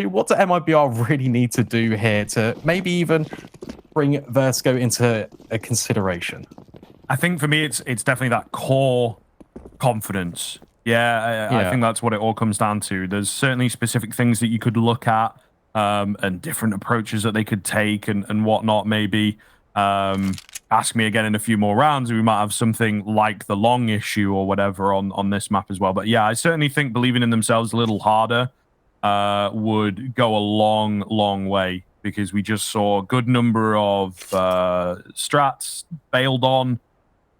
2. What do MIBR really need to do here to maybe even bring Vertigo into a consideration? I think for me, it's definitely that core confidence. Yeah, I think that's what it all comes down to. There's certainly specific things that you could look at and different approaches that they could take and whatnot, maybe. Ask me again in a few more rounds. We might have something like the long issue or whatever on this map as well. But yeah, I certainly think believing in themselves a little harder would go a long way, because we just saw a good number of strats bailed on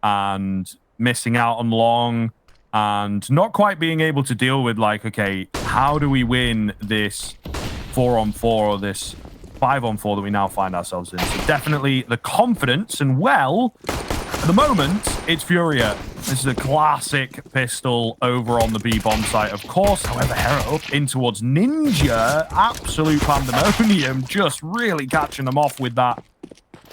and missing out on long and not quite being able to deal with, like, okay, how do we win this 4-on-4 or this 5-on-4 that we now find ourselves in? So definitely the confidence, and well, at the moment, it's FURIA. This is a classic pistol over on the B bomb site, of course. However, Hera up in towards Ninja. Absolute pandemonium, just really catching them off with that.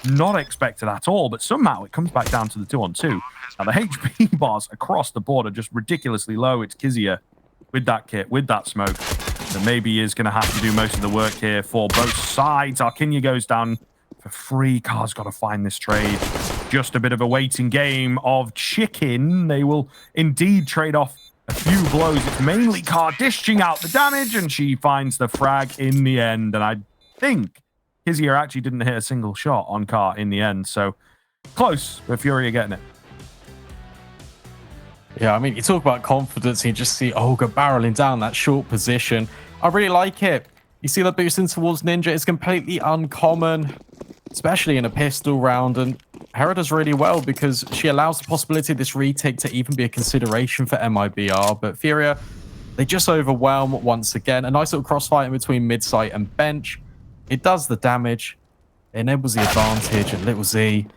Not expected at all, but somehow it comes back down to the 2-on-2. Now, the HP bars across the board are just ridiculously low. It's Kizia with that kit, with that smoke, that maybe is going to have to do most of the work here for both sides. Arkinya goes down for free. Car's got to find this trade. Just a bit of a waiting game of chicken. They will indeed trade off a few blows. It's mainly Car dishing out the damage, and she finds the frag in the end. And I think Kizia actually didn't hit a single shot on Car in the end. So close, but FURIA getting it. Yeah, I mean, you talk about confidence, and you just see Olga barreling down that short position. I really like it. You see the boosting towards Ninja is completely uncommon, especially in a pistol round, and Hera does really well because she allows the possibility of this retake to even be a consideration for MIBR, but FURIA, they just overwhelm once again. A nice little crossfire in between mid-site and bench. It does the damage, it enables the advantage, and Little Z,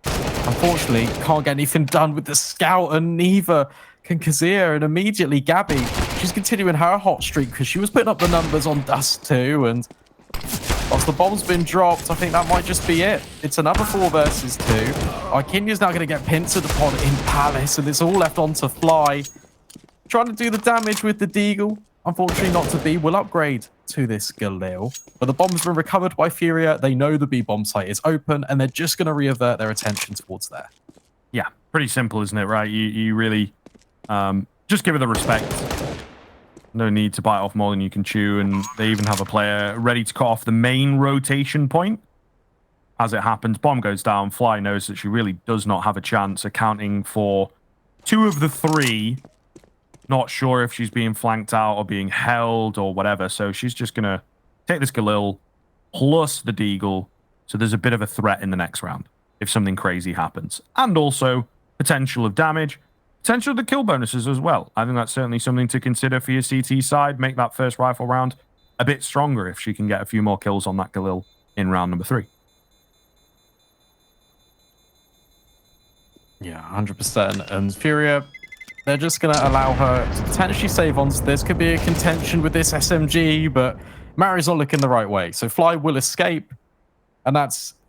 unfortunately, can't get anything done with the scout, and neither can Kazia. And immediately, Gabby, she's continuing her hot streak because she was putting up the numbers on Dust too. And whilst the bomb's been dropped, I think that might just be it. It's another 4 versus 2. Arkinya's now going to get pincered upon in Palace, and it's all left on to Fly. Trying to do the damage with the Deagle. Unfortunately, not to be. Will upgrade to this Galil. But the bomb's been recovered by FURIA. They know the B bomb site is open, and they're just going to reavert their attention towards there. Yeah, pretty simple, isn't it, right? You really just give it the respect. No need to bite off more than you can chew, and they even have a player ready to cut off the main rotation point. As it happens, bomb goes down. Fly knows that she really does not have a chance, accounting for 2 of the 3. Not sure if she's being flanked out or being held or whatever, so she's just going to take this Galil plus the Deagle, so there's a bit of a threat in the next round if something crazy happens. And also potential of damage, potential of the kill bonuses as well. I think that's certainly something to consider for your CT side. Make that first rifle round a bit stronger if she can get a few more kills on that Galil in round number 3. Yeah, 100%. And FURIA, they're just going to allow her to potentially save on this. Could be a contention with this SMG, but Mari's not looking the right way. So Fly will escape, and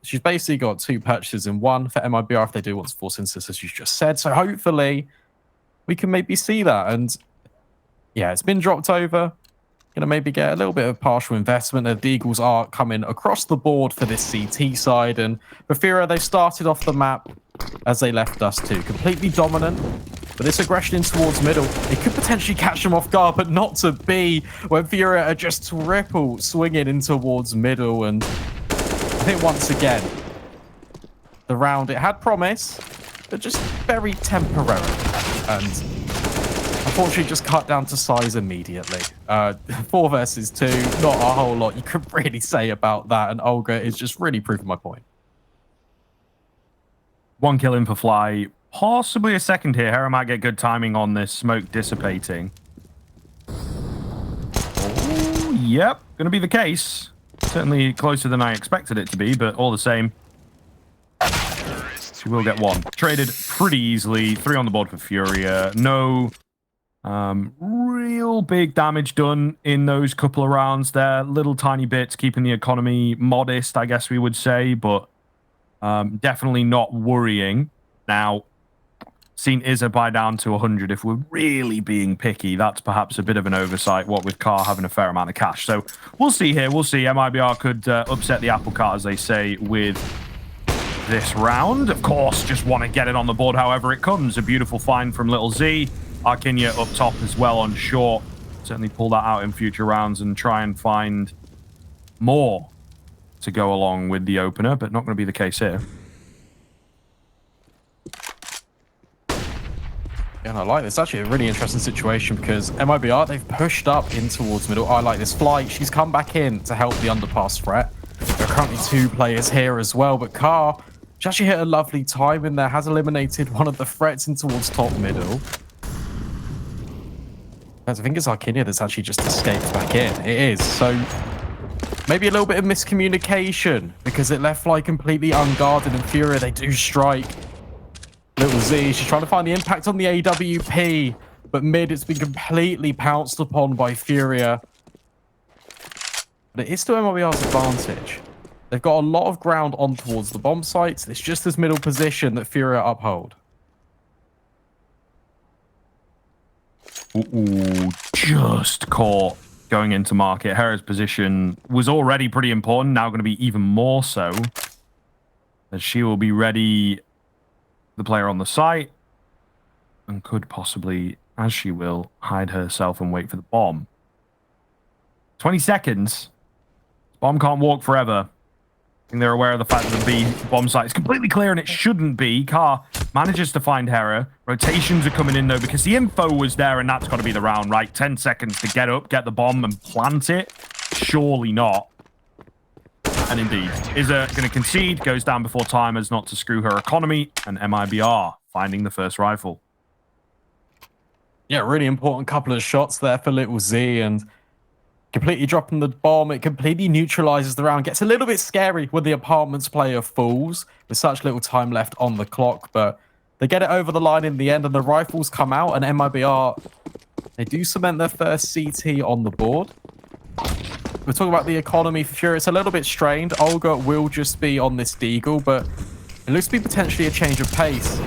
she's basically got 2 purchases in 1 for MIBR if they do want to force instance, as you just said. So hopefully we can maybe see that. And yeah, it's been dropped over. Gonna maybe get a little bit of partial investment. The Deagles are coming across the board for this CT side, and for FURIA, they started off the map as they left us too, completely dominant. But this aggression in towards middle, it could potentially catch them off guard, but not to be when FURIA are just triple swinging in towards middle. And I think once again, the round, it had promise, but just very temporary. And unfortunately, just cut down to size immediately. 4 versus 2, not a whole lot you could really say about that. And Olga is just really proving my point. 1 kill in for Fly. Possibly a second here. Hera might get good timing on this smoke dissipating. Oh, yep. Going to be the case. Certainly closer than I expected it to be, but all the same, she will get 1. Traded pretty easily. 3 on the board for FURIA. No real big damage done in those couple of rounds there. Little tiny bits, keeping the economy modest, I guess we would say, but definitely not worrying. Now, seen Izza buy down to 100. If we're really being picky, that's perhaps a bit of an oversight, what with Carr having a fair amount of cash. So we'll see here. We'll see. MIBR could upset the apple cart, as they say, with this round. Of course, just want to get it on the board however it comes. A beautiful find from Little Z. Arkinia up top as well on short. Certainly pull that out in future rounds and try and find more to go along with the opener, but not going to be the case here. Yeah, and I like this. It's actually a really interesting situation because MIBR, they've pushed up in towards middle. I like this flight. She's come back in to help the underpass threat. There are currently 2 players here as well, but Carr, she actually hit a lovely time in there, has eliminated one of the threats in towards top middle. I think it's Arkinia that's actually just escaped back in. It is. So maybe a little bit of miscommunication because it left Fly completely unguarded, and FURIA, they do strike. Little Z, she's trying to find the impact on the AWP, but mid, it's been completely pounced upon by FURIA. But it is still MIBR's advantage. They've got a lot of ground on towards the bomb sites. It's just this middle position that FURIA uphold. Ooh, just caught going into market. Hera's position was already pretty important, now going to be even more so, as she will be ready, the player on the site, and could possibly, as she will, hide herself and wait for the bomb. 20 seconds. Bomb can't walk forever. I think they're aware of the fact that the bomb site is completely clear, and it shouldn't be. Carr manages to find Hera. Rotations are coming in, though, because the info was there, and that's got to be the round, right? 10 seconds to get up, get the bomb, and plant it? Surely not. And indeed, Izza going to concede, goes down before time as not to screw her economy, and MIBR finding the first rifle. Yeah, really important couple of shots there for Little Z, and completely dropping the bomb. It completely neutralizes the round. Gets a little bit scary when the apartments player falls with such little time left on the clock, but they get it over the line in the end, and the rifles come out, and MIBR, they do cement their first CT on the board. We're talking about the economy for FURIA. It's a little bit strained. Olga will just be on this Deagle, but it looks to be potentially a change of pace.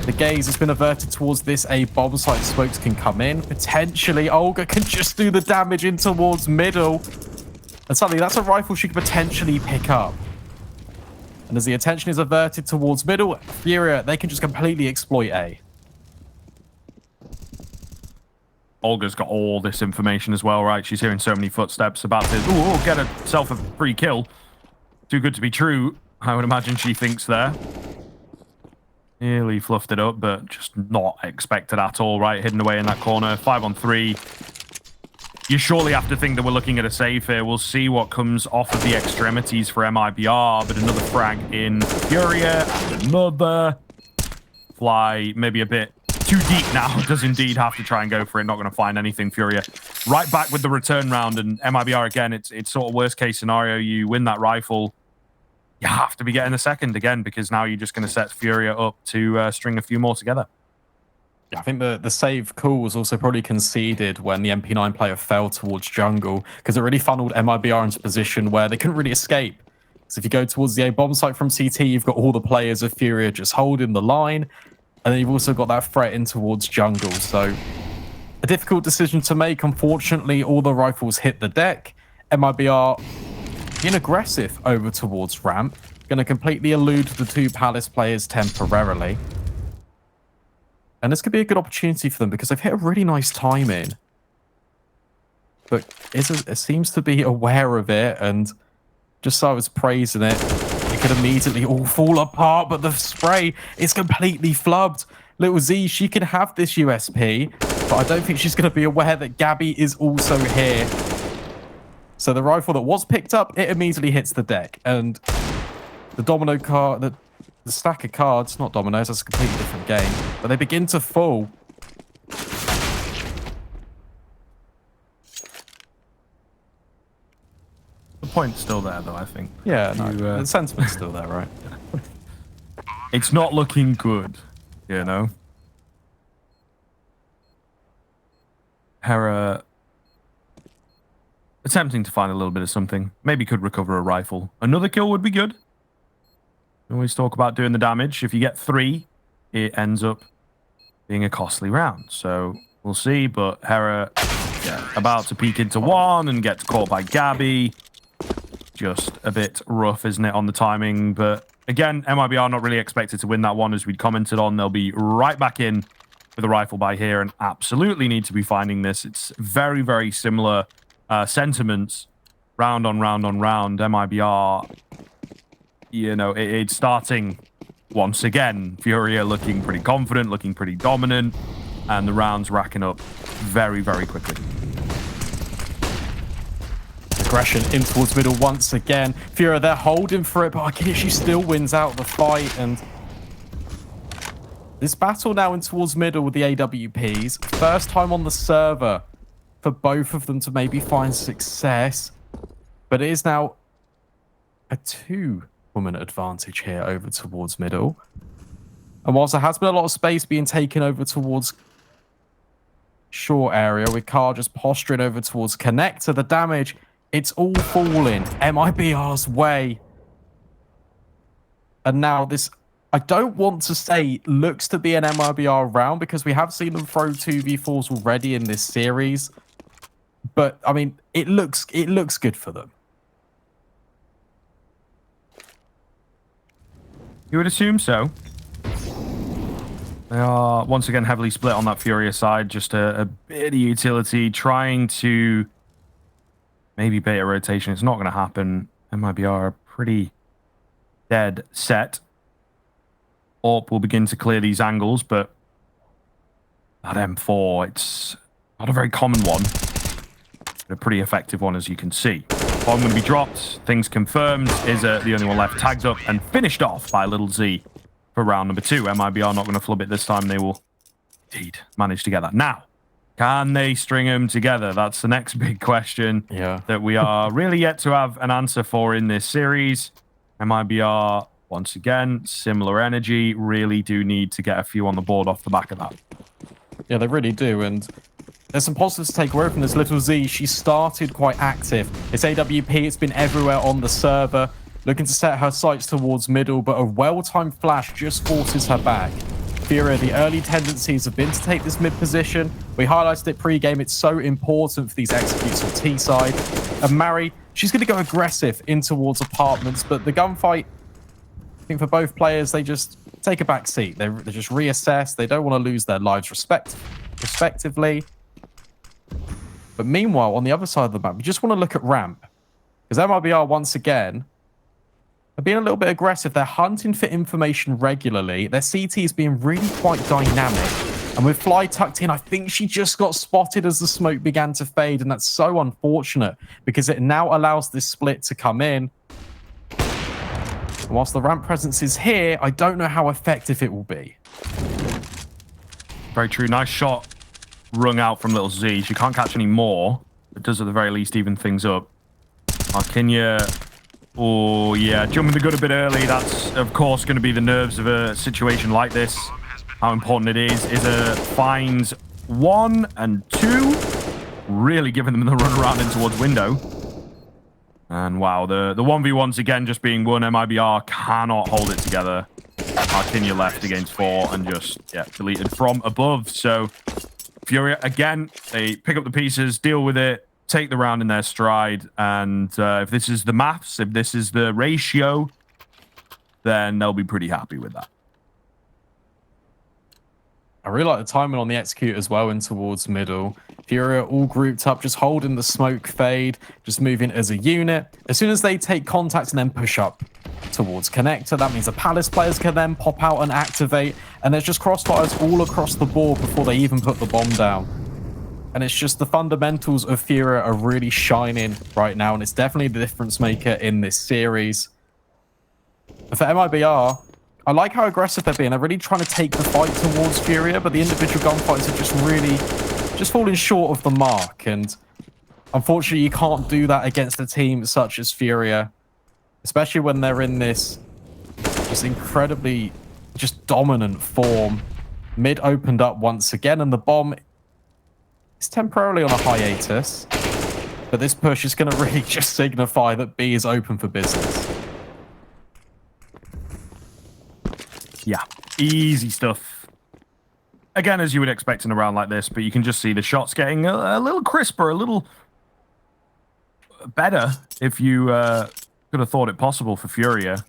The gaze has been averted towards this A bomb site. Smokes can come in. Potentially, Olga can just do the damage in towards middle. And suddenly, that's a rifle she could potentially pick up. And as the attention is averted towards middle, FURIA, they can just completely exploit A. Olga's got all this information as well, right? She's hearing so many footsteps about to get herself a free kill. Too good to be true, I would imagine she thinks there. Nearly fluffed it up, but just not expected at all, right? Hidden away in that corner. 5-on-3. You surely have to think that we're looking at a save here. We'll see what comes off of the extremities for MIBR, but another frag in FURIA, and another. Fly maybe a bit too deep now. Does indeed have to try and go for it. Not going to find anything. FURIA right back with the return round, and MIBR again, it's sort of worst case scenario. You win that rifle, you have to be getting a second again, because now you're just going to set FURIA up to string a few more together. Yeah, I think the save call was also probably conceded when the MP9 player fell towards jungle, because it really funneled MIBR into a position where they couldn't really escape. So if you go towards the A bomb site from CT, you've got all the players of FURIA just holding the line, and then you've also got that threat in towards jungle. So a difficult decision to make. Unfortunately, all the rifles hit the deck. MIBR being aggressive over towards ramp, going to completely elude the 2 Palace players temporarily. And this could be a good opportunity for them because they've hit a really nice time in. But it seems to be aware of it, and just so I was praising it, it could immediately all fall apart, but the spray is completely flubbed. Little Z, she can have this USP, but I don't think she's going to be aware that Gabby is also here. So the rifle that was picked up, it immediately hits the deck, and the domino card, the stack of cards, not dominoes, that's a completely different game, but they begin to fall. The point's still there, though, I think. Yeah, no, the sentiment's still there, right? It's not looking good, you know? Hera attempting to find a little bit of something. Maybe could recover a rifle. Another kill would be good. We always talk about doing the damage. If you get 3, it ends up being a costly round. So we'll see. But Hera, yeah, about to peek into one and gets caught by Gabby. Just a bit rough, isn't it, on the timing? But again, MIBR not really expected to win that one, as we'd commented on. They'll be right back in with a rifle by here and absolutely need to be finding this. It's very, very similar sentiments. Round on round on round. MIBR, you know, it's starting once again. FURIA looking pretty confident, looking pretty dominant, and the rounds racking up very, very quickly. Aggression in towards middle once again. FURIA, they're holding for it, but Akinishi still wins out the fight. And this battle now in towards middle with the AWPs. First time on the server for both of them to maybe find success. But it is now a 2-woman advantage here over towards middle. And whilst there has been a lot of space being taken over towards short area, with Carr just posturing over towards connector, the damage, it's all falling MIBR's way. And now this, I don't want to say looks to be an MIBR round, because we have seen them throw 2v4s already in this series. But I mean, it looks good for them. You would assume so. They are once again heavily split on that FURIA side. Just a bit of utility, trying to maybe bait a rotation. It's not going to happen. MIBR are pretty dead set. AWP will begin to clear these angles, but that M4, it's not a very common one, but a pretty effective one, as you can see. Bomb going to be dropped. Things confirmed. Is the only one left, tagged up and finished off by Little Z for round number 2. MIBR not going to flub it this time. They will indeed manage to get that. Now, can they string them together? That's the next big question that we are really yet to have an answer for in this series. MIBR, once again, similar energy. Really do need to get a few on the board off the back of that. Yeah, they really do. And there's some positives to take away from this. Little Z, she started quite active. It's AWP, it's been everywhere on the server, looking to set her sights towards middle, but a well-timed flash just forces her back. FURIA, the early tendencies have been to take this mid position. We highlighted it pre-game. It's so important for these executes on T side. And Mari, she's going to go aggressive in towards apartments, but the gunfight, I think for both players, they just take a back seat. They just reassess. They don't want to lose their lives respectively. But meanwhile, on the other side of the map, we just want to look at ramp. Because MIBR, once again, are being a little bit aggressive. They're hunting for information regularly. Their CT is being really quite dynamic. And with Fly tucked in, I think she just got spotted as the smoke began to fade. And that's so unfortunate, because it now allows this split to come in. And whilst the ramp presence is here, I don't know how effective it will be. Very true. Nice shot rung out from Little Z. She can't catch any more. It does at the very least even things up. Arkinya, oh yeah, jumping the gun a bit early. That's of course going to be the nerves of a situation like this. How important it is. Iza finds 1 and 2, really giving them the run around in towards window. And wow, the 1v1s again just being won. MIBR cannot hold it together. Arkinya left against 4 and just deleted from above. So FURIA, again, they pick up the pieces, deal with it, take the round in their stride, and if this is the maths, if this is the ratio, then they'll be pretty happy with that. I really like the timing on the execute as well in towards middle. FURIA all grouped up, just holding the smoke fade, just moving as a unit. As soon as they take contact and then push up towards connector, that means the Palace players can then pop out and activate, and there's just crossfires all across the board before they even put the bomb down. And it's just the fundamentals of FURIA are really shining right now, and it's definitely the difference maker in this series. And for MIBR, I like how aggressive they're being. They're really trying to take the fight towards FURIA, but the individual gunfights are just really falling short of the mark. And unfortunately, you can't do that against a team such as FURIA, especially when they're in this just incredibly dominant form. Mid opened up once again, and the bomb is temporarily on a hiatus. But this push is going to really just signify that B is open for business. Yeah, easy stuff. again, as you would expect in a round like this, but you can just see the shots getting a little crisper, a little better if you could have thought it possible for FURIA.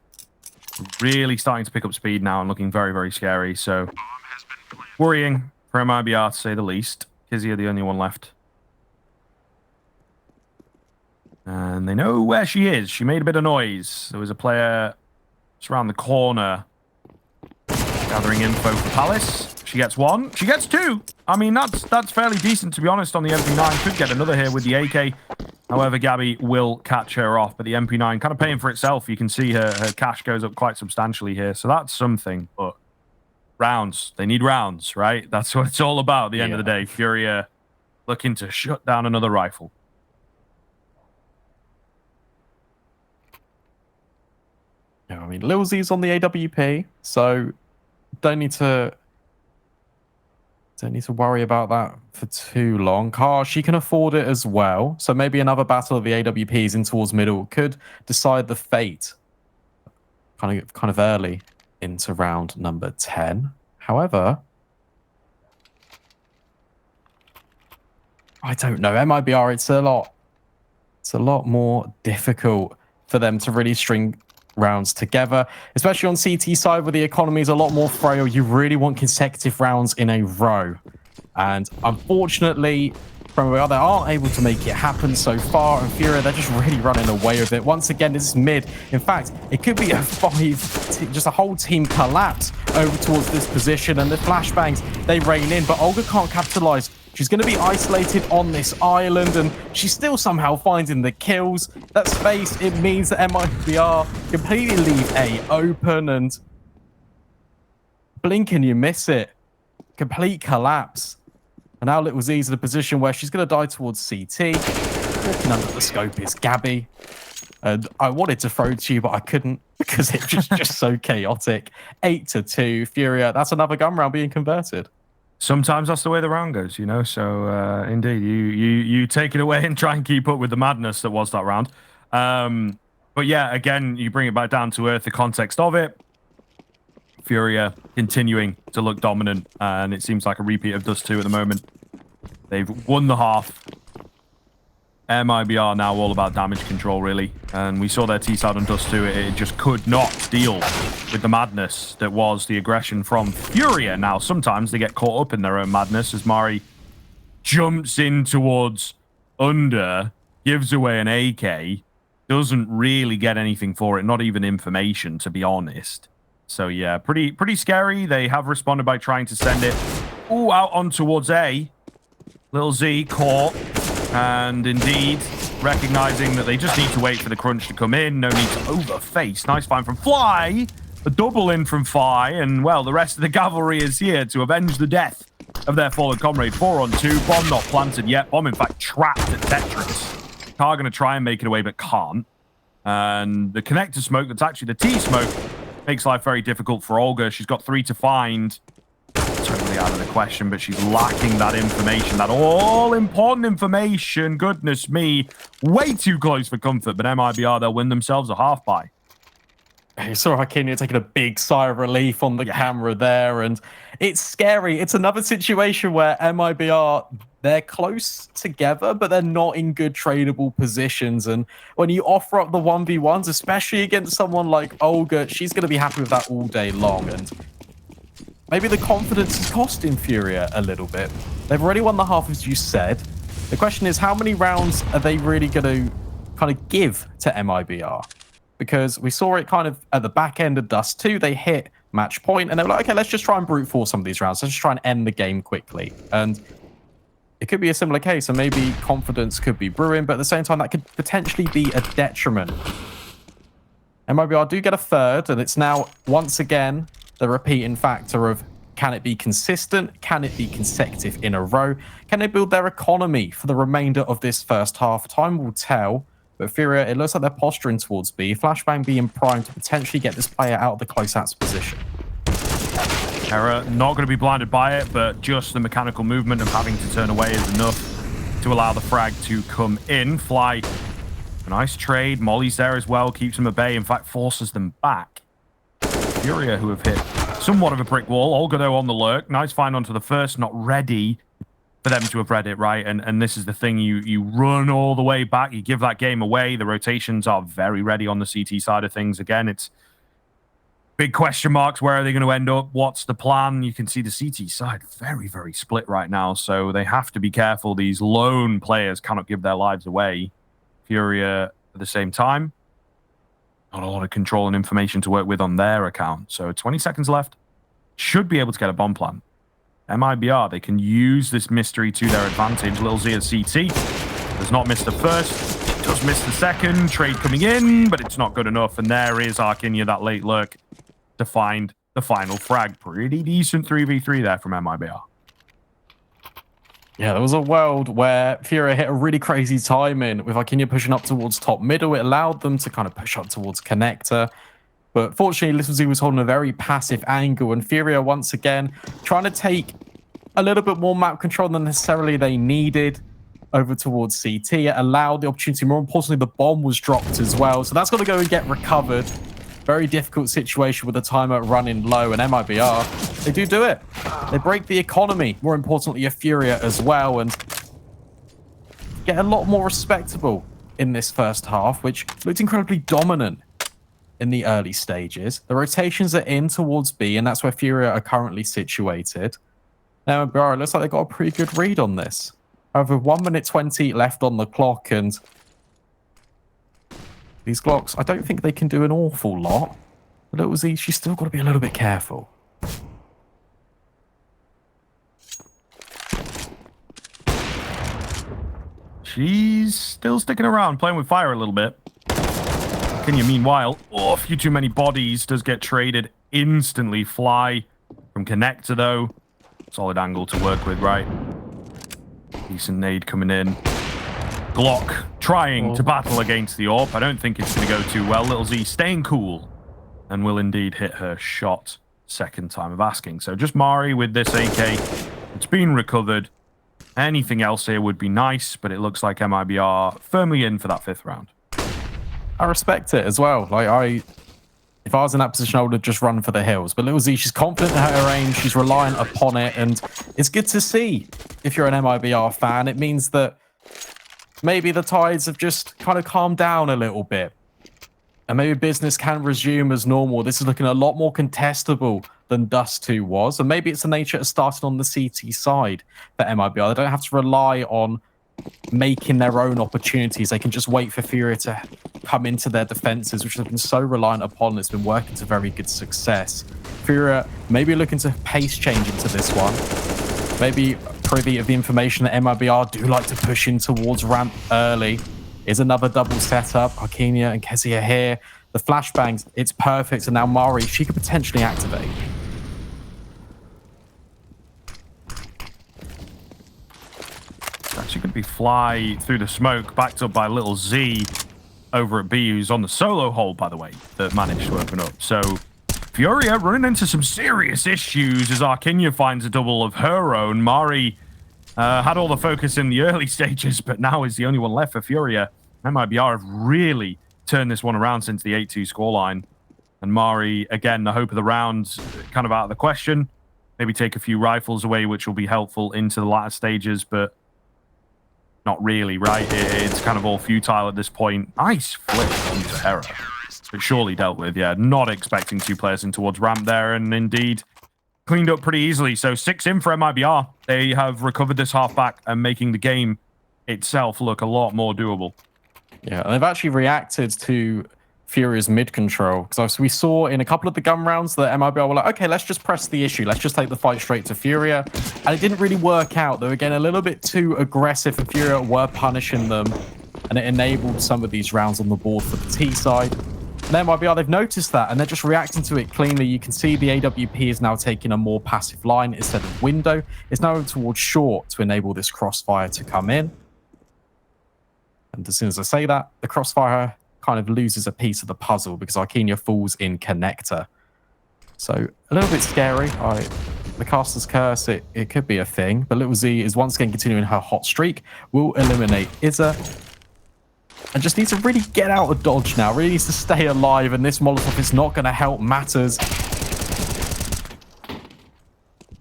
Really starting to pick up speed now and looking very, very scary. So worrying for MIBR to say the least. Kizzy are the only one left. And they know where she is. She made a bit of noise. There was a player just around the corner gathering info for Palace. She gets one. She gets two. I mean, that's fairly decent, to be honest, on the MP9. Could get another here with the AK. However, Gabby will catch her off. But the MP9 kind of paying for itself. You can see her cash goes up quite substantially here. So that's something. But rounds. They need rounds, right? That's what it's all about at the end of the day. FURIA looking to shut down another rifle. Yeah, I mean, Lil Z's on the AWP, so don't need to worry about that for too long. Car, she can afford it as well, so maybe another battle of the AWPs in towards middle could decide the fate kind of early into round number 10. However, I don't know. MIBR, it's a lot more difficult for them to really string rounds together, especially on CT side where the economy is a lot more frail. You really want consecutive rounds in a row, and unfortunately from where they aren't able to make it happen so far. And FURIA, they're just really running away with it. Once again, this is mid. In fact, it could be a just a whole team collapse over towards this position, and the flashbangs, they rain in, but Olga can't capitalize. She's going to be isolated on this island, and she's still somehow finding the kills. That space, it means that MIBR completely leave A open, and blink and you miss it. Complete collapse. And now Little Z's in a position where she's going to die towards CT. Walking under the scope is Gabby. And I wanted to throw to you, but I couldn't because it's just so chaotic. 8-2, FURIA. That's another gun round being converted. Sometimes that's the way the round goes, you know. So indeed, you take it away and try and keep up with the madness that was that round. But yeah, again, you bring it back down to earth, the context of it. FURIA continuing to look dominant, and it seems like a repeat of Dust 2 at the moment. They've won the half. MIBR now all about damage control, really. And we saw their T-side on Dust 2. It just could not deal with the madness that was the aggression from FURIA. Now, sometimes they get caught up in their own madness as Mari jumps in towards under, gives away an AK, doesn't really get anything for it, not even information, to be honest. So, yeah, pretty scary. They have responded by trying to send it out on towards A. Lil Z caught. And indeed, recognizing that they just need to wait for the crunch to come in. No need to overface. Nice find from Fly. A double in from Fly. And, well, the rest of the cavalry is here to avenge the death of their fallen comrade. 4-on-2. Bomb not planted yet. Bomb, in fact, trapped at Tetris. Car going to try and make it away, but can't. And the connector smoke, that's actually the T smoke, makes life very difficult for Olga. She's got 3 to find. Totally out of the question, but she's lacking that information, that all-important information. Goodness me. Way too close for comfort, but MIBR, they'll win themselves a half by. You saw Hakinia taking a big sigh of relief on the camera there, and it's scary. It's another situation where MIBR, they're close together, but they're not in good tradable positions. And when you offer up the 1v1s, especially against someone like Olga, she's going to be happy with that all day long. And maybe the confidence is costing FURIA a little bit. They've already won the half, as you said. The question is, how many rounds are they really going to kind of give to MIBR? Because we saw it kind of at the back end of Dust 2. They hit match point, and they were like, okay, let's just try and brute force some of these rounds. Let's just try and end the game quickly. And it could be a similar case, and maybe confidence could be brewing, but at the same time, that could potentially be a detriment. MIBR do get a third, and it's now, once again, the repeating factor of, can it be consistent? Can it be consecutive in a row? Can they build their economy for the remainder of this first half? Time will tell. But FURIA, it looks like they're posturing towards B. Flashbang being primed to potentially get this player out of the close-outs position. Terra not going to be blinded by it, but just the mechanical movement of having to turn away is enough to allow the frag to come in. Fly, a nice trade. Molly's there as well, keeps them at bay. In fact, forces them back. FURIA, who have hit somewhat of a brick wall. Olga, though, on the lurk. Nice find onto the first, not ready for them to have read it, right? And this is the thing. You run all the way back. You give that game away. The rotations are very ready on the CT side of things. Again, it's big question marks. Where are they going to end up? What's the plan? You can see the CT side very, very split right now. So they have to be careful. These lone players cannot give their lives away. FURIA at the same time. Not a lot of control and information to work with on their account. So 20 seconds left. Should be able to get a bomb plant. MIBR, they can use this mystery to their advantage. Lil Z at CT does not miss the first, does miss the second. Trade coming in, but it's not good enough. And there is Arkinia, that late lurk, to find the final frag. Pretty decent 3v3 there from MIBR. Yeah, there was a world where FURIA hit a really crazy timing with Arkinia pushing up towards top middle. It allowed them to kind of push up towards connector. But fortunately, Little Z was holding a very passive angle, and FURIA once again trying to take a little bit more map control than necessarily they needed over towards CT. It allowed the opportunity. More importantly, the bomb was dropped as well. So that's got to go and get recovered. Very difficult situation with the timer running low, and MIBR, they do it. They break the economy. More importantly, a FURIA as well, and get a lot more respectable in this first half, which looked incredibly dominant in the early stages. The rotations are in towards B, and that's where FURIA are currently situated. Now, it looks like they got a pretty good read on this. However, 1 minute 20 left on the clock, and these Glocks, I don't think they can do an awful lot. But Little Z, she's still got to be a little bit careful. She's still sticking around, playing with fire a little bit. Kenya, meanwhile, a few too many bodies, does get traded instantly. Fly from connector, though. Solid angle to work with, right? Decent nade coming in. Glock trying to battle against the AWP. I don't think it's going to go too well. Little Z staying cool and will indeed hit her shot. Second time of asking. So just Mari with this AK. It's been recovered. Anything else here would be nice, but it looks like MIBR firmly in for that 5th round. I respect it as well. Like, if I was in that position, I would have just run for the hills. But Little Z, she's confident in her aim. She's reliant upon it. And it's good to see if you're an MIBR fan. It means that maybe the tides have just kind of calmed down a little bit. And maybe business can resume as normal. This is looking a lot more contestable than Dust 2 was. And maybe it's the nature of starting on the CT side for MIBR. They don't have to rely on making their own opportunities. They can just wait for FURIA to come into their defenses, which have been so reliant upon. It's been working to very good success. FURIA maybe looking to pace change into this one. Maybe privy of the information that MIBR do like to push in towards ramp early. Is another double setup. Arkinia and Kezia here. The flashbangs, it's perfect. And now Mari, she could potentially activate. Actually could be Fly through the smoke, backed up by Little Z over at B, who's on the solo hold, by the way, that managed to open up. So FURIA running into some serious issues as Arkinia finds a double of her own. Mari had all the focus in the early stages, but now is the only one left for FURIA. MIBR have really turned this one around since the 8-2 scoreline. And Mari, again, the hope of the round, kind of out of the question. Maybe take a few rifles away, which will be helpful into the latter stages, but not really, right? It's kind of all futile at this point. Nice flip into Hera, but surely dealt with. Yeah, not expecting 2 players in towards ramp there, and indeed cleaned up pretty easily. So 6 in for MIBR. They have recovered this halfback and making the game itself look a lot more doable. Yeah, and they've actually reacted to FURIA's mid control, because we saw in a couple of the gun rounds that MIBR were like, okay, let's just press the issue. Let's just take the fight straight to FURIA. And it didn't really work out. They were again a little bit too aggressive, and FURIA were punishing them. And it enabled some of these rounds on the board for the T side. And MIBR, they've noticed that, and they're just reacting to it cleanly. You can see the AWP is now taking a more passive line instead of window. It's now moving towards short to enable this crossfire to come in. And as soon as I say that, the crossfire kind of loses a piece of the puzzle because Arkinia falls in connector. So a little bit scary. The caster's curse, it could be a thing, but Little Z is once again continuing her hot streak. Will eliminate Izza. And just needs to really get out of dodge now. Really needs to stay alive, and this Molotov is not going to help matters.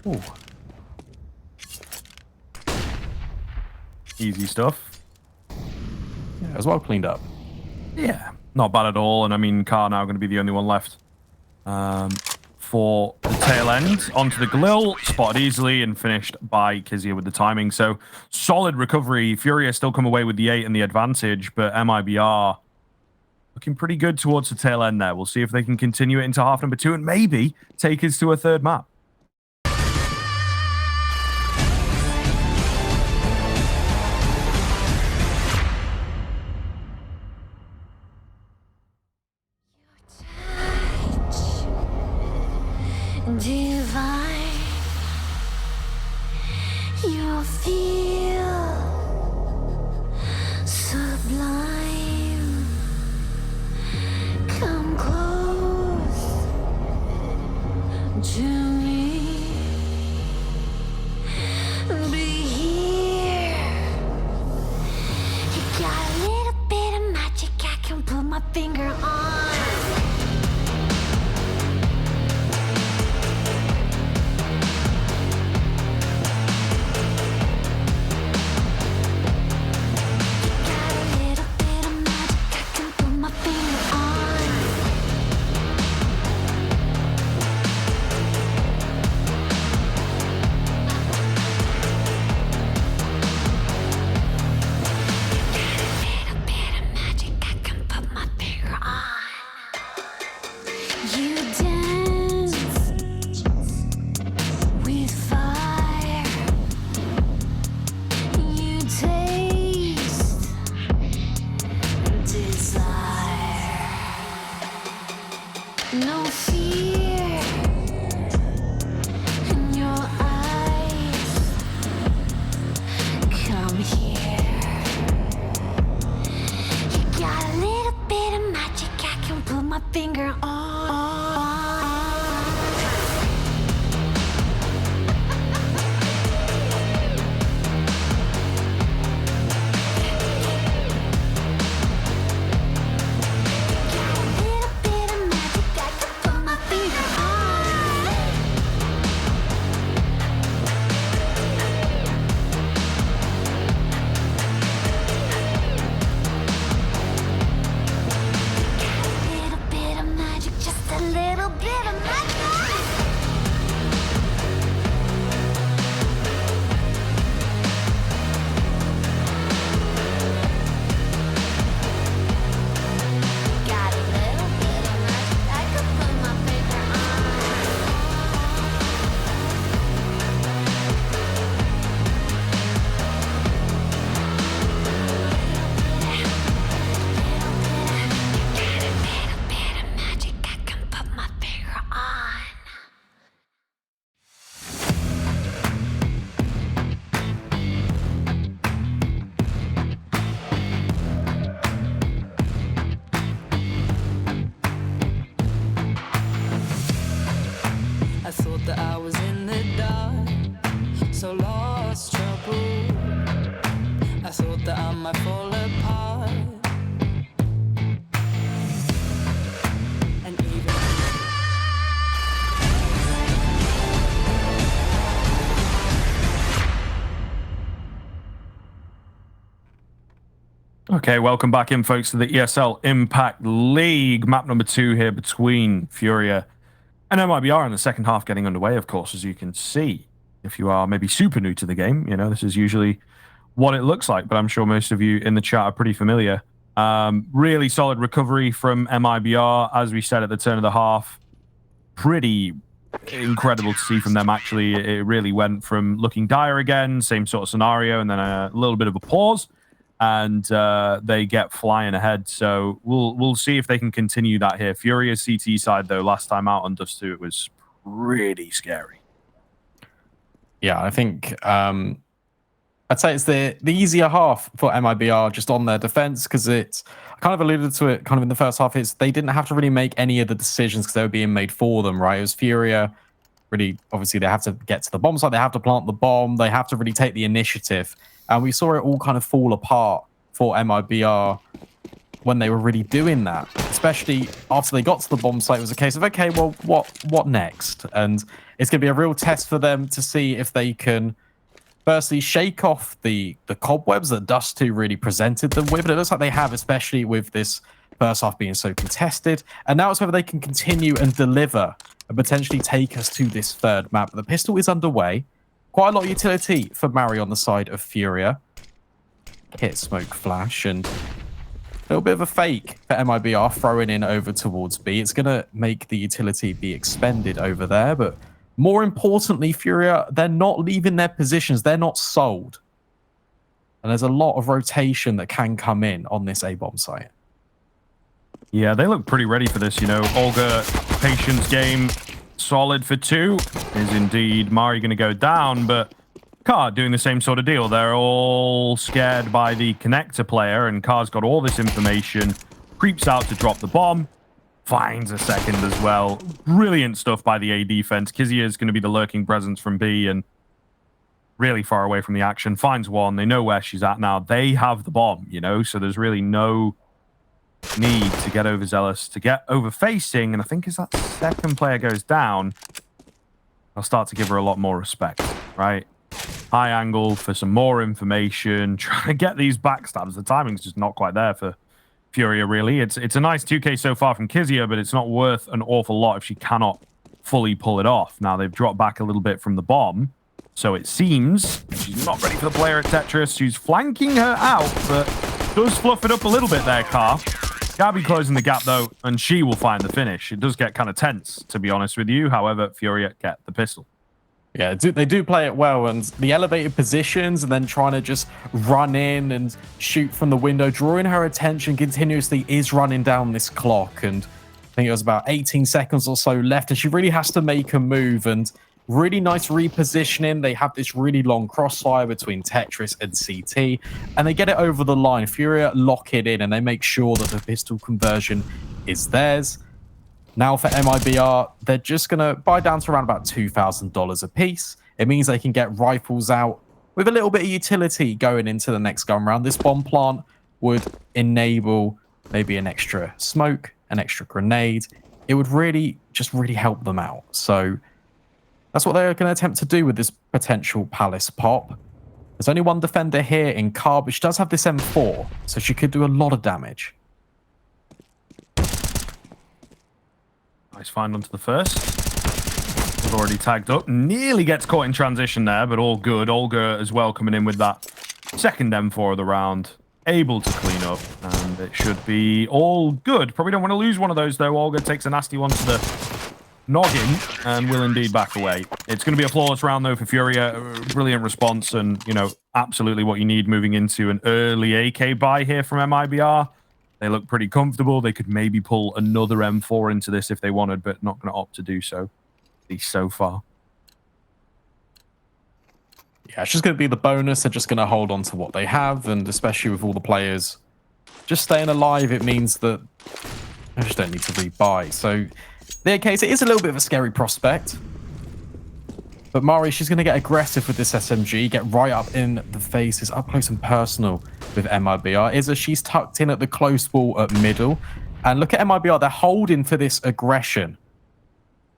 Ooh. Easy stuff. Yeah, it was well cleaned up. Yeah, not bad at all. And I mean, Car now going to be the only one left for the tail end. Onto the Galil, spotted easily and finished by Kizia with the timing. So solid recovery. FURIA still come away with the 8 and the advantage, but MIBR looking pretty good towards the tail end there. We'll see if they can continue it into half number 2 and maybe take us to a third map. Divine, you feel sublime. Come close to me. Be here. You got a little bit of magic I can put my finger on. No fear in your eyes. Come here. You got a little bit of magic I can put my finger on. I thought that I was in the dark, so lost, trouble. I thought that I might fall apart. And even Okay, welcome back in, folks, to the ESL Impact League. Map number 2 here between FURIA and MIBR in the second half getting underway, of course, as you can see. If you are maybe super new to the game, you know, this is usually what it looks like, but I'm sure most of you in the chat are pretty familiar. Really solid recovery from MIBR, as we said at the turn of the half. Pretty incredible to see from them, actually. It really went from looking dire again, same sort of scenario, and then a little bit of a pause, and they get flying ahead. So we'll see if they can continue that here. Furia's CT side, though, last time out on Dust 2, it was pretty scary. Yeah, I think I'd say it's the easier half for MIBR just on their defense, because it's, I kind of alluded to it kind of in the first half, is they didn't have to really make any of the decisions because they were being made for them, right? It was FURIA. Really, obviously, they have to get to the bomb site, they have to plant the bomb, they have to really take the initiative. And we saw it all kind of fall apart for MIBR when they were really doing that, especially after they got to the bomb site. It was a case of, okay, well, what next? And It's going to be a real test for them to see if they can firstly shake off the cobwebs that Dust 2 really presented them with. And it looks like they have, especially with this first half being so contested. And now it's whether they can continue and deliver and potentially take us to this third map. The pistol is underway. Quite a lot of utility for Mari on the side of Furia. Hit smoke flash and a little bit of a fake for MIBR throwing in over towards B. It's going to make the utility be expended over there. But more importantly, Furia, they're not leaving their positions. They're not sold. And there's a lot of rotation that can come in on this A-bomb site. Yeah, they look pretty ready for this, you know. Olga, patience game, solid for 2. Is indeed Mari going to go down, but Car doing the same sort of deal. They're all scared by the connector player, and Car's got all this information, creeps out to drop the bomb, finds a second as well. Brilliant stuff by the A defense. Kizia is going to be the lurking presence from B, and really far away from the action. Finds one. They know where she's at now. They have the bomb, you know, so there's really no need to get overzealous, to get over facing. And I think as that second player goes down, I'll start to give her a lot more respect, right? High angle for some more information, trying to get these backstabs. The timing's just not quite there for Furia, really. It's a nice 2K so far from Kizia, but it's not worth an awful lot if she cannot fully pull it off. Now, they've dropped back a little bit from the bomb, so it seems she's not ready for the player at Tetris. She's flanking her out, but does fluff it up a little bit there, Car. Gabby closing the gap, though, and she will find the finish. It does get kind of tense, to be honest with you. However, Furia get the pistol. Yeah, they do play it well, and the elevated positions and then trying to just run in and shoot from the window, drawing her attention continuously is running down this clock. And I think it was about 18 seconds or so left, and she really has to make a move. And really nice repositioning. They have this really long crossfire between Tetris and CT, and they get it over the line. Furia lock it in, and they make sure that the pistol conversion is theirs. Now for MIBR, they're just going to buy down to around about $2,000 a piece. It means they can get rifles out with a little bit of utility going into the next gun round. This bomb plant would enable maybe an extra smoke, an extra grenade. It would really help them out. So that's what they're going to attempt to do with this potential Palace pop. There's only one defender here in Car, but she does have this M4, so she could do a lot of damage. Nice find onto the first. We've already tagged up. Nearly gets caught in transition there, but all good. Olga as well coming in with that second M4 of the round. Able to clean up, and it should be all good. Probably don't want to lose one of those, though. Olga takes a nasty one to the noggin and will indeed back away. It's going to be a flawless round, though, for Furia. Brilliant response, and, you know, absolutely what you need moving into an early AK buy here from MIBR. They look pretty comfortable. They could maybe pull another M4 into this if they wanted, but not going to opt to do so, at least so far. Yeah, it's just going to be the bonus. They're just going to hold on to what they have, and especially with all the players just staying alive, it means that I just don't need to rebuy. So, in their case, it is a little bit of a scary prospect. But Mari, she's going to get aggressive with this SMG, get right up in the faces, up close and personal with MIBR. Izza, she's tucked in at the close ball at middle. And look at MIBR, they're holding for this aggression.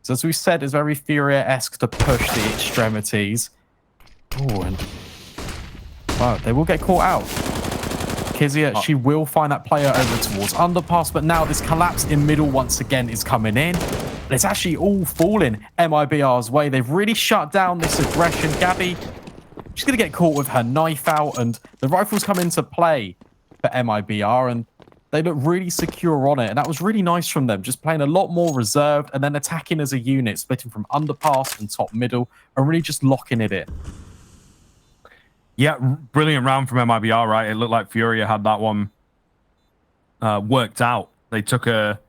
So as we said, it's very Furia-esque to push the extremities. Oh, and wow, they will get caught out. Kizia, she will find that player over towards underpass, but now this collapse in middle once again is coming in. It's actually all falling MIBR's way. They've really shut down this aggression. Gabby, she's going to get caught with her knife out, and the rifles come into play for MIBR, and they look really secure on it. And that was really nice from them, just playing a lot more reserved and then attacking as a unit, splitting from underpass and top middle, and really just locking it in. Yeah, brilliant round from MIBR, right? It looked like Furia had that one worked out. They took a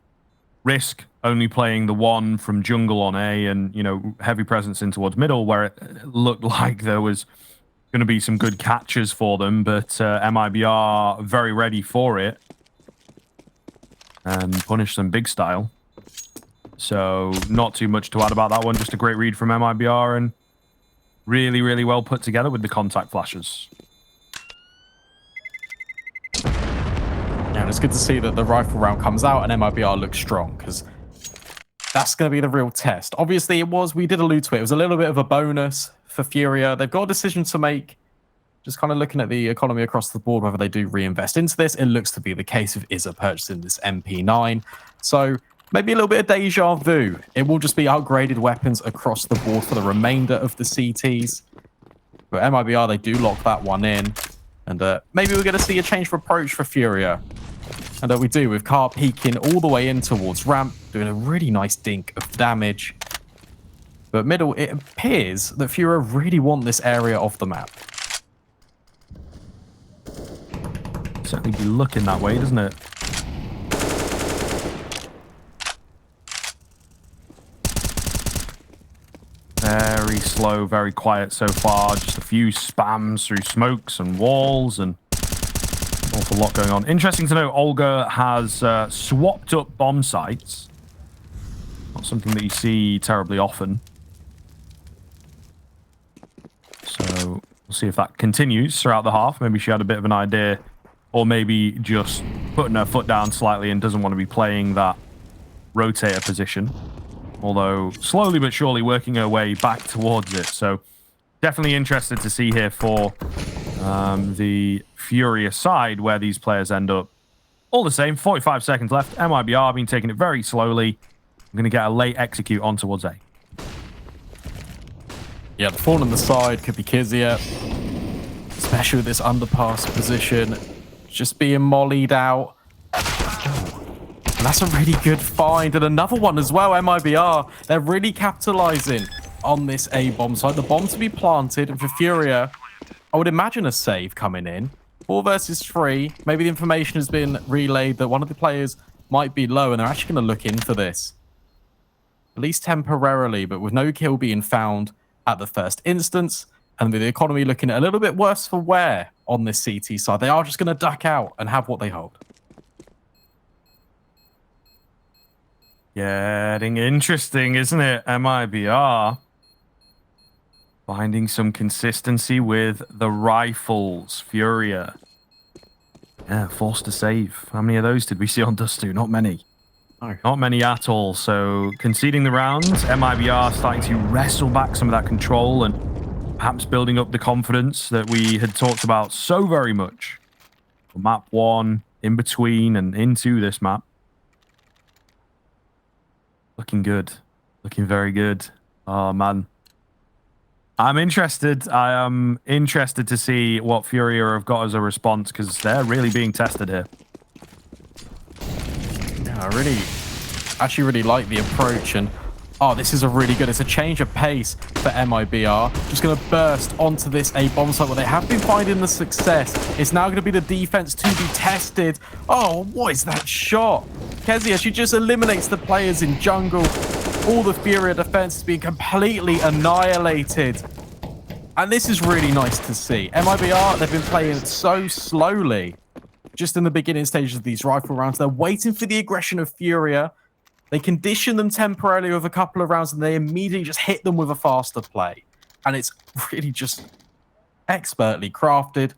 risk only playing the one from jungle on A and, you know, heavy presence in towards middle, where it looked like there was going to be some good catches for them, but MIBR very ready for it and punished them big style. So not too much to add about that one. Just a great read from MIBR and really, really well put together with the contact flashes. Yeah, and it's good to see that the rifle round comes out and MIBR looks strong, because that's going to be the real test. Obviously, we did allude to it. It was a little bit of a bonus for FURIA. They've got a decision to make. Just kind of looking at the economy across the board, whether they do reinvest into this. It looks to be the case of IZA purchasing this MP9. So maybe a little bit of deja vu. It will just be upgraded weapons across the board for the remainder of the CTs. But MIBR, they do lock that one in. And maybe we're going to see a change of approach for FURIA. And we do, with Car peeking all the way in towards ramp, doing a really nice dink of damage. But middle, it appears that FURIA really want this area of the map. Certainly be looking that way, doesn't it? Very slow, very quiet so far. Just a few spams through smokes and walls and an awful lot going on. Interesting to know, Olga has swapped up bomb sites. Not something that you see terribly often. So we'll see if that continues throughout the half. Maybe she had a bit of an idea, or maybe just putting her foot down slightly and doesn't want to be playing that rotator position. Although slowly but surely working her way back towards it. So definitely interested to see here for the FURIA side where these players end up. All the same, 45 seconds left. MIBR been taking it very slowly. I'm going to get a late execute on towards A. Yeah, the fawn on the side could be Kizia. Especially with this underpass position. Just being mollied out. And that's a really good find. And another one as well, MIBR. They're really capitalizing on this A bomb site. The bomb to be planted. And for FURIA, I would imagine a save coming in. 4 versus 3. Maybe the information has been relayed that one of the players might be low. And they're actually going to look in for this. At least temporarily. But with no kill being found at the first instance. And with the economy looking a little bit worse for wear on this CT side, they are just going to duck out and have what they hold. Getting interesting, isn't it? MIBR finding some consistency with the rifles. FURIA. Yeah, forced to save. How many of those did we see on Dust 2? Not many. No. Not many at all. So conceding the rounds, MIBR starting to wrestle back some of that control and perhaps building up the confidence that we had talked about so very much. Map 1, in between and into this map. Looking good. Looking very good. Oh, man. I'm interested. I am interested to see what FURIA have got as a response because they're really being tested here. Yeah, I actually really like the approach. And, oh, this is a really good. It's a change of pace for MIBR. Just going to burst onto this A bomb site where they have been finding the success. It's now going to be the defense to be tested. Oh, what is that shot? Kezia, she just eliminates the players in jungle. All the FURIA defense is being completely annihilated. And this is really nice to see. MIBR, they've been playing so slowly. Just in the beginning stages of these rifle rounds. They're waiting for the aggression of FURIA. They condition them temporarily with a couple of rounds and they immediately just hit them with a faster play. And it's really just expertly crafted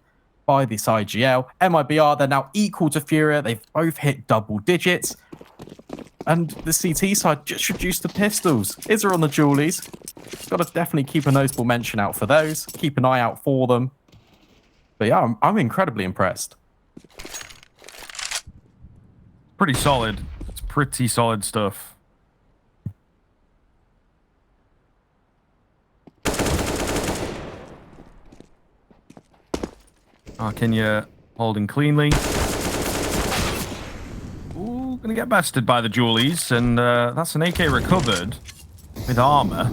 by this IGL. MIBR, they're now equal to FURIA. They've both hit double digits. And the CT side just reduced the pistols. IZA on the Julies. Got to definitely keep a notable mention out for those. Keep an eye out for them. But yeah, I'm incredibly impressed. Pretty solid. It's pretty solid stuff. Kenya holding cleanly. Ooh, gonna get bested by the Julies, and that's an AK recovered with armor.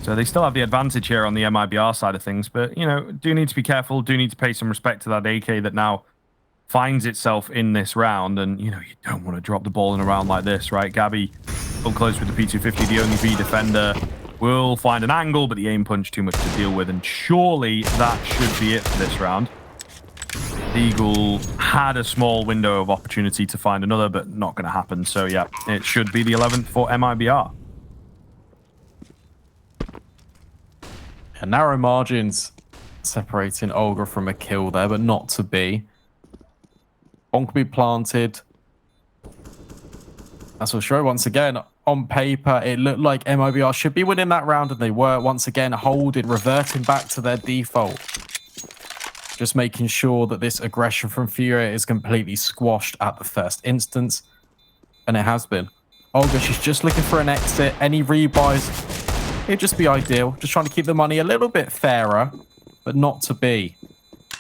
So they still have the advantage here on the MIBR side of things, but, you know, do need to be careful, do need to pay some respect to that AK that now finds itself in this round, and, you know, you don't want to drop the ball in a round like this, right? Gabby up close with the P250, the only V defender, will find an angle, but the aim punch too much to deal with, and surely that should be it for this round. Eagle had a small window of opportunity to find another, but not going to happen. So, yeah, it should be the 11th for MIBR. Yeah, narrow margins separating Olga from a kill there, but not to be. Bomb can be planted. That's for sure. Once again, on paper, it looked like MIBR should be winning that round, and they were. Once again, holding, reverting back to their default. Just making sure that this aggression from FURIA is completely squashed at the first instance. And it has been. Olga, she's just looking for an exit. Any rebuys, it'd just be ideal. Just trying to keep the money a little bit fairer, but not to be.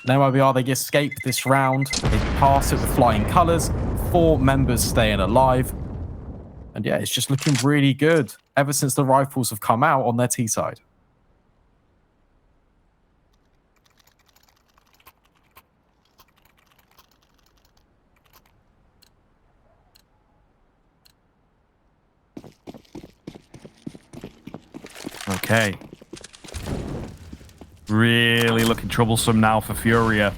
Now MIBR, they escape this round. They pass it with flying colours. 4 members staying alive. And yeah, it's just looking really good ever since the rifles have come out on their T side. Okay. Really looking troublesome now for FURIA.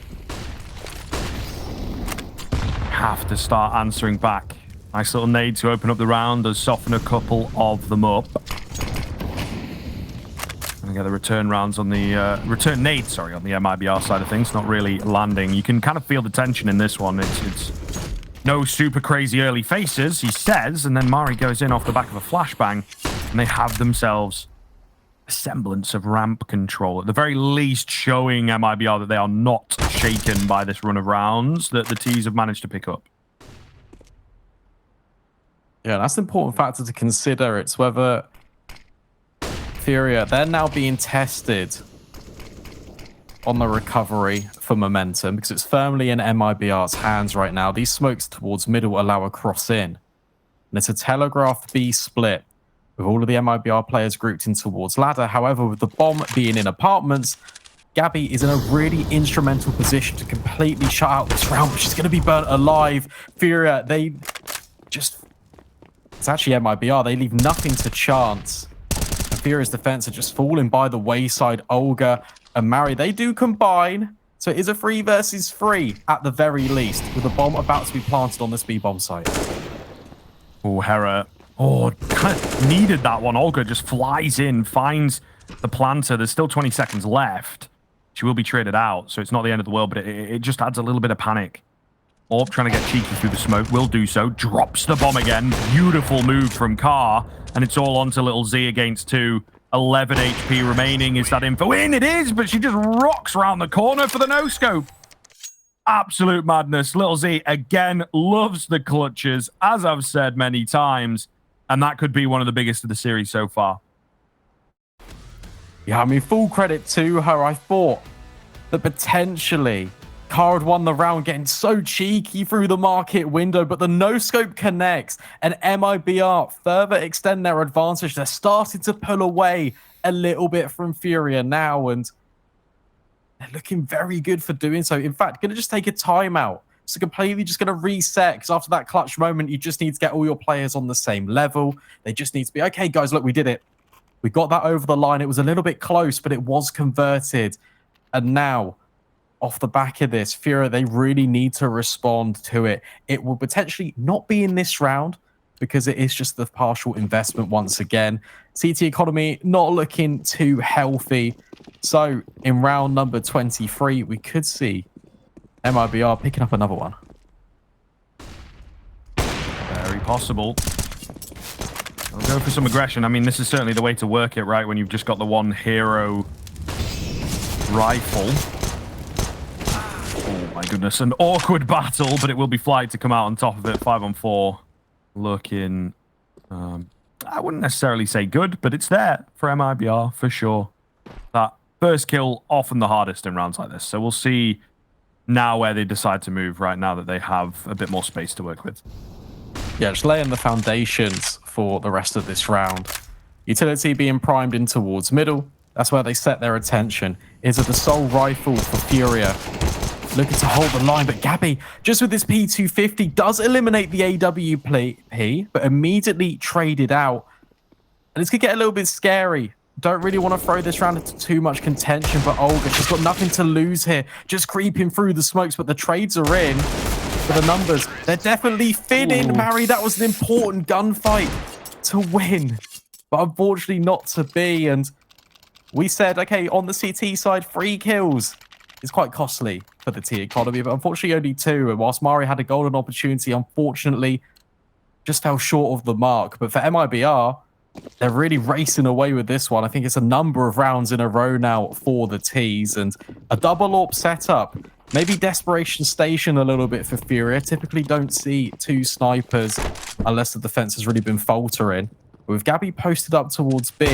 Have to start answering back. Nice little nade to open up the round. Does soften a couple of them up. And get the return rounds on the return nade, sorry, on the MIBR side of things. Not really landing. You can kind of feel the tension in this one. It's no super crazy early faces, he says, and then Mari goes in off the back of a flashbang, and they have themselves a semblance of ramp control, at the very least showing MIBR that they are not shaken by this run of rounds that the T's have managed to pick up. Yeah, that's an important factor to consider. It's whether FURIA, they're now being tested on the recovery for momentum because it's firmly in MIBR's hands right now. These smokes towards middle allow a cross in. And it's a telegraphed B split with all of the MIBR players grouped in towards ladder. However, with the bomb being in apartments, Gabby is in a really instrumental position to completely shut out this round, but she's going to be burnt alive. FURIA, they just... It's actually MIBR. They leave nothing to chance. And FURIA's defense are just falling by the wayside. Olga and Mari, they do combine. So it is a 3 versus 3 at the very least, with a bomb about to be planted on this B-bomb site. Oh, Hera. Oh, kind of needed that one. Olga just flies in, finds the planter. There's still 20 seconds left. She will be traded out, so it's not the end of the world, but it just adds a little bit of panic. Orb trying to get cheeky through the smoke, will do so. Drops the bomb again. Beautiful move from Carr, and it's all on to Little Z against 2. 11 HP remaining. Is that info in? It is, but she just rocks around the corner for the no-scope. Absolute madness. Little Z, again, loves the clutches, as I've said many times. And that could be one of the biggest of the series so far. Yeah, I mean, full credit to her. I thought that potentially Carr had won the round getting so cheeky through the market window, but the no-scope connects and MIBR further extend their advantage. They're starting to pull away a little bit from FURIA now, and they're looking very good for doing so. In fact, going to just take a timeout. So completely just going to reset, because after that clutch moment, you just need to get all your players on the same level. They just need to be, okay, guys, look, we did it. We got that over the line. It was a little bit close, but it was converted. And now, off the back of this, FURIA, they really need to respond to it. It will potentially not be in this round, because it is just the partial investment once again. CT economy not looking too healthy. So in round number 23, we could see MIBR picking up another one. Very possible. I'll go for some aggression. I mean, this is certainly the way to work it, right? When you've just got the one hero rifle. Oh my goodness, an awkward battle, but it will be Flight to come out on top of it. 5-on-4. Looking, I wouldn't necessarily say good, but it's there for MIBR for sure. That first kill, often the hardest in rounds like this. So we'll see now where they decide to move right now that they have a bit more space to work with. Yeah, just laying the foundations for the rest of this round. Utility being primed in towards middle. That's where they set their attention. Is it the sole rifle for FURIA? Looking to hold the line, but Gabby, just with this P250, does eliminate the AWP, but immediately traded out. And this could get a little bit scary. Don't really want to throw this round into too much contention, but Olga, she's got nothing to lose here. Just creeping through the smokes, but the trades are in. For the numbers, they're definitely fitting. Mari, that was an important gunfight to win, but unfortunately not to be. And we said, okay, on the CT side, 3 kills is quite costly for the T economy, but unfortunately only 2. And whilst Mari had a golden opportunity, unfortunately, just fell short of the mark. But for MIBR, they're really racing away with this one. I think it's a number of rounds in a row now for the T's, and a double AWP setup. Maybe desperation station a little bit for FURIA. Typically don't see two snipers unless the defense has really been faltering. But with Gabby posted up towards B,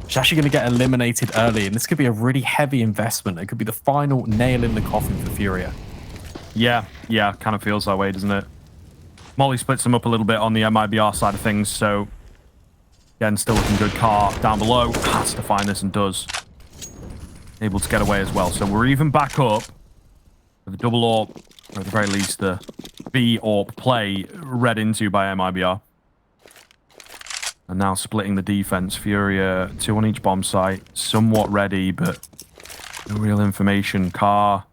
she's actually going to get eliminated early, and this could be a really heavy investment. It could be the final nail in the coffin for FURIA. Yeah, kind of feels that way, doesn't it? Molly splits them up a little bit on the MIBR side of things, so again, still looking good. Car down below has to find this and does. Able to get away as well. So we're even back up with a double AWP, or at the very least the B AWP play read into by MIBR. And now splitting the defense. FURIA 2 on each bomb site, somewhat ready, but no real information. Car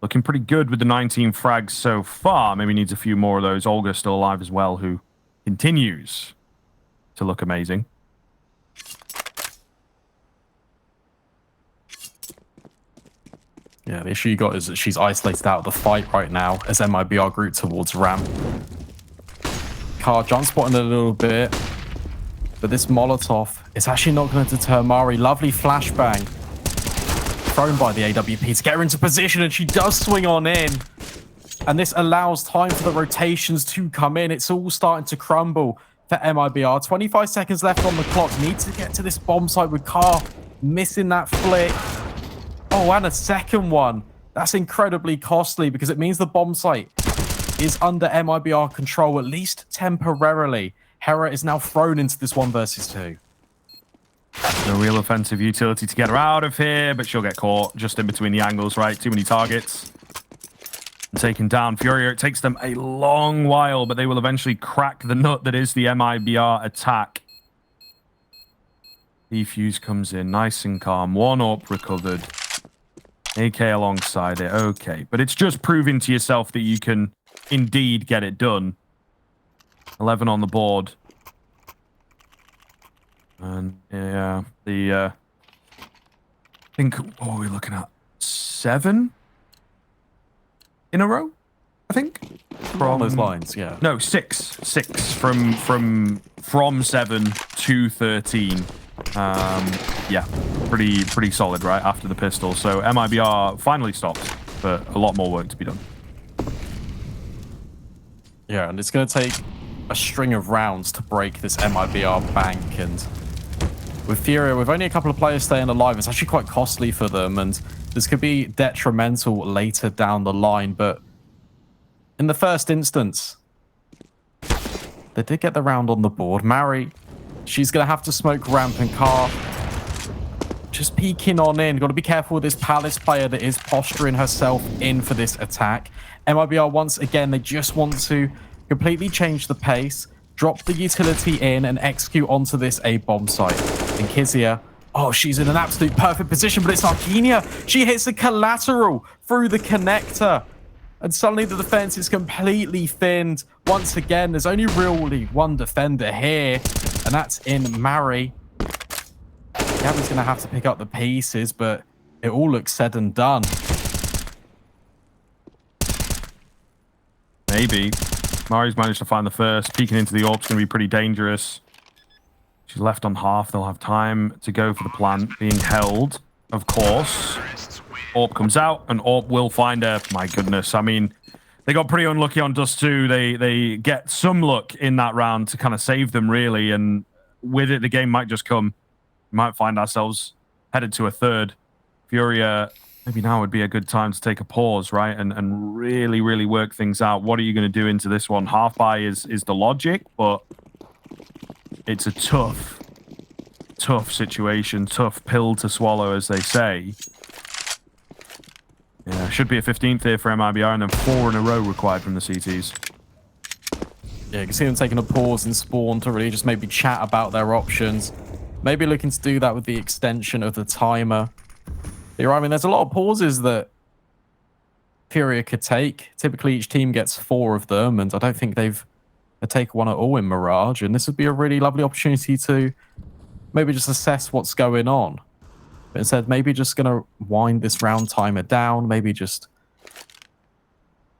looking pretty good with the 19 frags so far. Maybe needs a few more of those. Olga still alive as well, who continues to look amazing. Yeah, the issue you got is that she's isolated out of the fight right now as MIBR group towards ramp. Car jump spotting a little bit, but this Molotov is actually not going to deter Mari. Lovely flashbang thrown by the AWP to get her into position, and she does swing on in. And this allows time for the rotations to come in. It's all starting to crumble for MIBR. 25 seconds left on the clock. Need to get to this bomb site with Car missing that flick. Oh, and a second one. That's incredibly costly because it means the bomb site is under MIBR control, at least temporarily. Hera is now thrown into this 1 versus 2. No real offensive utility to get her out of here, but she'll get caught just in between the angles, right? Too many targets. And taken down. FURIA, it takes them a long while, but they will eventually crack the nut that is the MIBR attack. Defuse comes in nice and calm. 1 AWP recovered. AK alongside it. Okay. But it's just proving to yourself that you can indeed get it done. 11 on the board. And yeah, I think, what are we looking at? 7 in a row, I think? From those lines, yeah. No, 6. 6 from 7 to 13. Yeah, pretty solid, right, after the pistol. So MIBR finally stopped, but a lot more work to be done. Yeah, and it's going to take a string of rounds to break this MIBR bank. And with FURIA, with only a couple of players staying alive, it's actually quite costly for them, and this could be detrimental later down the line. But in the first instance, they did get the round on the board. Mari, she's going to have to smoke ramp, and Car just peeking on in. Got to be careful with this Palace player that is posturing herself in for this attack. MIBR, once again, they just want to completely change the pace, drop the utility in, and execute onto this A bomb site. And Kizia, oh, she's in an absolute perfect position, but it's Argenia. She hits the collateral through the connector. And suddenly the defense is completely thinned. Once again, there's only really one defender here, and that's in Mari. Gabby's going to have to pick up the pieces, but it all looks said and done. Maybe. Mari's managed to find the first. Peeking into the AWP's going to be pretty dangerous. She's left on half. They'll have time to go for the plant. Being held, of course. AWP comes out, and AWP will find her. My goodness. I mean, they got pretty unlucky on Dust 2. They get some luck in that round to kind of save them, really. And with it, the game might just come. We might find ourselves headed to a third. FURIA, maybe now would be a good time to take a pause, right? And really, really work things out. What are you going to do into this one? Half buy is the logic, but it's a tough situation, tough pill to swallow, as they say. Yeah, should be a 15th here for MIBR, and then 4 in a row required from the CTs. Yeah, you can see them taking a pause in spawn to really just maybe chat about their options. Maybe looking to do that with the extension of the timer. You're right, I mean, there's a lot of pauses that FURIA could take. Typically, each team gets 4 of them, and I don't think they've taken one at all in Mirage. And this would be a really lovely opportunity to maybe just assess what's going on. But instead, maybe just going to wind this round timer down, maybe just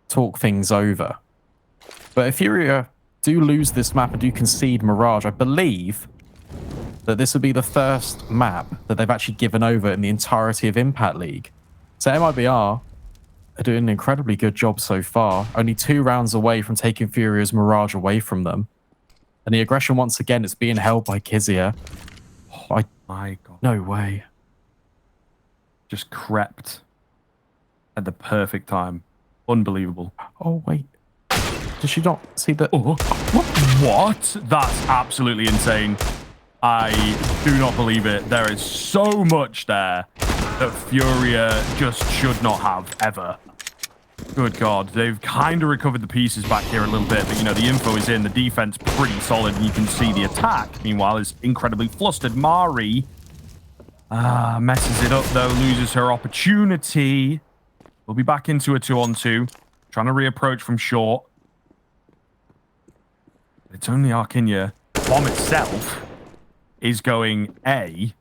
talk things over. But if FURIA do lose this map and do concede Mirage, I believe that this would be the first map that they've actually given over in the entirety of Impact League. So MIBR are doing an incredibly good job so far. Only 2 rounds away from taking FURIA's Mirage away from them. And the aggression, once again, it's being held by Kizia. Oh my God. No way. Just crept at the perfect time. Unbelievable. Oh, wait. Did she not see that? Oh, what? That's absolutely insane. I do not believe it. There is so much there that FURIA just should not have ever. Good God. They've kind of recovered the pieces back here a little bit, but, you know, the info is in. The defense pretty solid, and you can see the attack, meanwhile, is incredibly flustered. Mari messes it up, though, loses her opportunity. We'll be back into a 2-on-2, trying to reapproach from short. It's only Arkinia. Bomb itself is going A.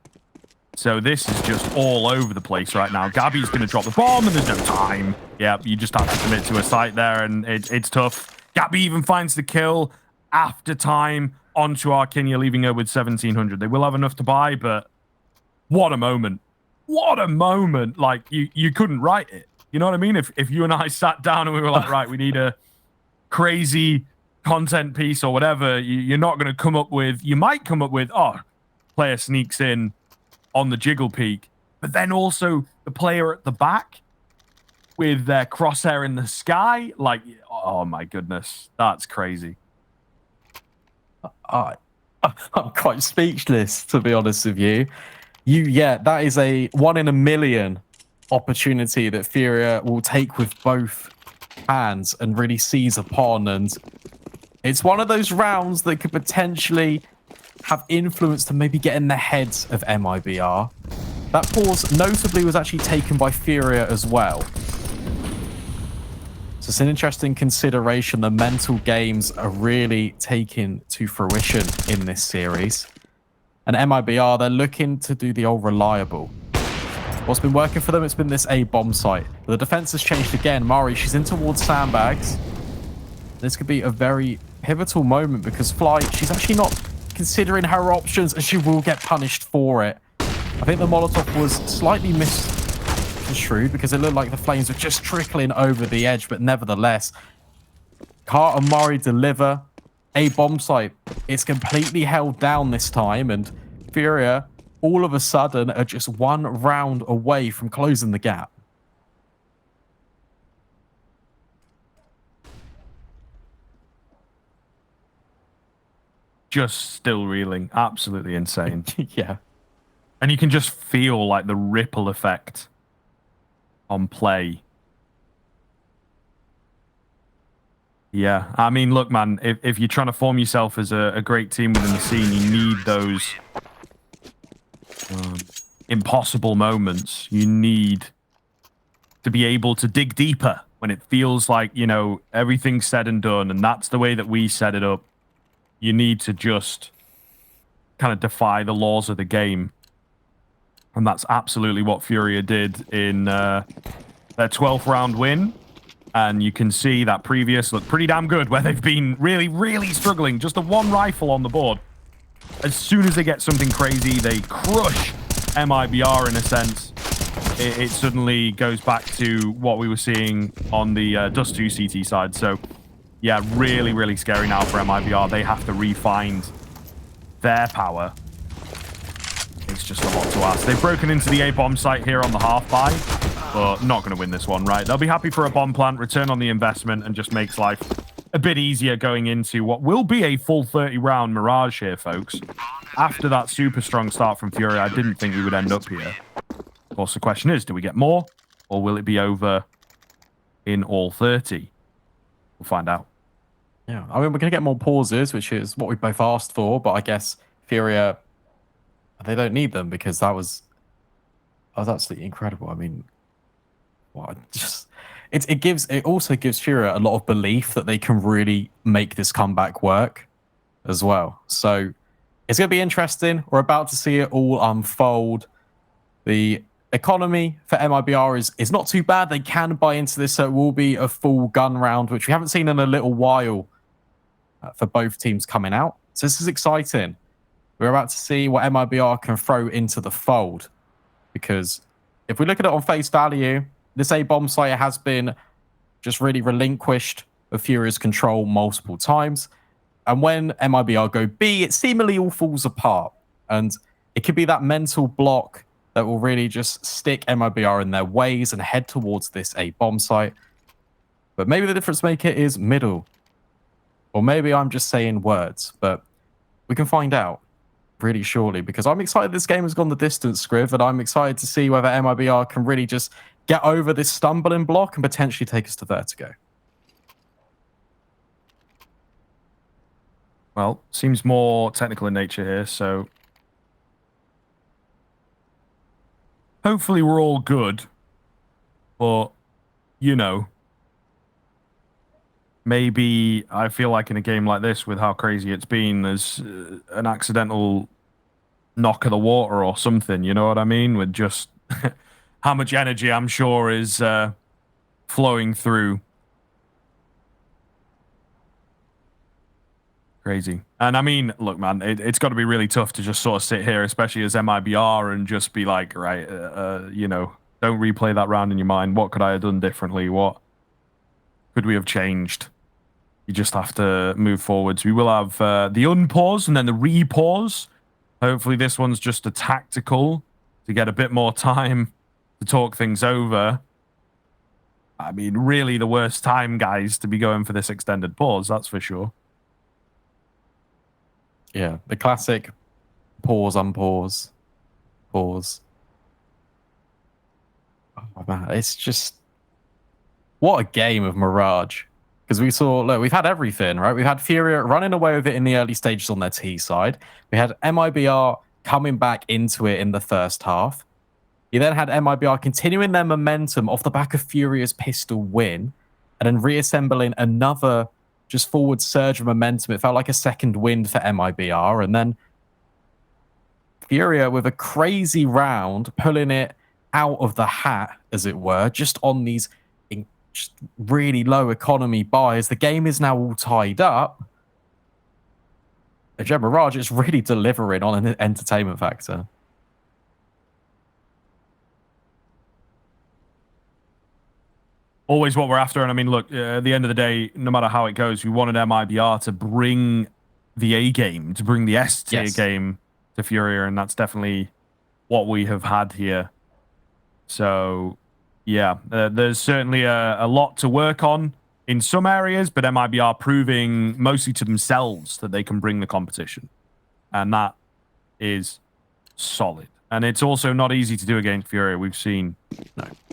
So this is just all over the place right now. Gabby's going to drop the bomb, and there's no time. Yeah, you just have to commit to a site there, and it's tough. Gabby even finds the kill after time onto Arkinia, leaving her with 1,700. They will have enough to buy, but what a moment. What a moment. Like, you couldn't write it. You know what I mean? If you and I sat down and we were like, right, we need a crazy content piece or whatever, you're not going to come up with... You might come up with, oh, player sneaks in on the jiggle peak, but then also the player at the back with their crosshair in the sky. Like, oh my goodness, that's crazy. I'm quite speechless, to be honest with you. Yeah, that is a 1 in a million opportunity that FURIA will take with both hands and really seize upon. And it's one of those rounds that could potentially have influence to maybe get in the heads of MIBR. That pause notably was actually taken by FURIA as well. So it's an interesting consideration. The mental games are really taken to fruition in this series. And MIBR, they're looking to do the old reliable. What's been working for them, it's been this A bomb site. But the defense has changed again. Mari, she's in towards sandbags. This could be a very pivotal moment because Fly, she's actually not considering her options, and she will get punished for it. I think the Molotov was slightly misconstrued because it looked like the flames were just trickling over the edge, but nevertheless, Car and Mari deliver a bomb site. It's completely held down this time, and FURIA all of a sudden are just 1 round away from closing the gap. Just still reeling. Absolutely insane. Yeah. And you can just feel like the ripple effect on play. Yeah. I mean, look, man, if you're trying to form yourself as a great team within the scene, you need those impossible moments. You need to be able to dig deeper when it feels like, you know, everything's said and done. And that's the way that we set it up. You need to just kind of defy the laws of the game. And that's absolutely what FURIA did in their 12th round win. And you can see that previous looked pretty damn good, where they've been really, really struggling. Just the 1 rifle on the board. As soon as they get something crazy, they crush MIBR in a sense. It suddenly goes back to what we were seeing on the Dust 2 CT side. So, yeah, really, really scary now for MIBR. They have to re-find their power. It's just a lot to ask. They've broken into the A-bomb site here on the half-buy, but not going to win this one, right? They'll be happy for a bomb plant, return on the investment, and just makes life a bit easier going into what will be a full 30-round Mirage here, folks. After that super strong start from FURIA, I didn't think we would end up here. Of course, the question is, do we get more, or will it be over in all 30? We'll find out. Yeah, I mean, we're going to get more pauses, which is what we both asked for, but I guess FURIA, they don't need them because that was absolutely incredible. I mean, well, it also gives FURIA a lot of belief that they can really make this comeback work as well. So it's going to be interesting. We're about to see it all unfold. The economy for MIBR is not too bad. They can buy into this, so it will be a full gun round, which we haven't seen in a little while for both teams coming out. So this is exciting. We're about to see what MIBR can throw into the fold. Because if we look at it on face value, this A bomb site has been just really relinquished of FURIA's control multiple times. And when MIBR go B, it seemingly all falls apart. And it could be that mental block that will really just stick MIBR in their ways and head towards this A bomb site. But maybe the difference maker is middle. Or maybe I'm just saying words, but we can find out really shortly, because I'm excited this game has gone the distance, Scriv, and I'm excited to see whether MIBR can really just get over this stumbling block and potentially take us to Vertigo. Well, seems more technical in nature here, so hopefully we're all good. But, you know, maybe I feel like in a game like this, with how crazy it's been, there's an accidental knock of the water or something, you know what I mean? With just how much energy I'm sure is flowing through. Crazy. And I mean, look, man, it's got to be really tough to just sort of sit here, especially as MIBR, and just be like, right, you know, don't replay that round in your mind. What could I have done differently? What could we have changed? You just have to move forwards. We will have the unpause and then the repause. Hopefully this one's just a tactical to get a bit more time to talk things over. I mean, really the worst time, guys, to be going for this extended pause, that's for sure. Yeah, the classic pause, unpause, pause. Oh, man, it's just... what a game of Mirage. Because we saw, look, we've had everything, right? We've had FURIA running away with it in the early stages on their T side. We had MIBR coming back into it in the first half. You then had MIBR continuing their momentum off the back of FURIA's pistol win, and then reassembling another just forward surge of momentum. It felt like a second wind for MIBR. And then FURIA with a crazy round, pulling it out of the hat, as it were, just on these just really low economy buys. The game is now all tied up. And Mirage is really delivering on an entertainment factor. Always what we're after. And I mean, look, at the end of the day, no matter how it goes, we wanted MIBR to bring the A game, to bring the S tier game to FURIA, and that's definitely what we have had here. So, yeah, there's certainly a lot to work on in some areas, but MIBR proving mostly to themselves that they can bring the competition. And that is solid. And it's also not easy to do against FURIA. We've seen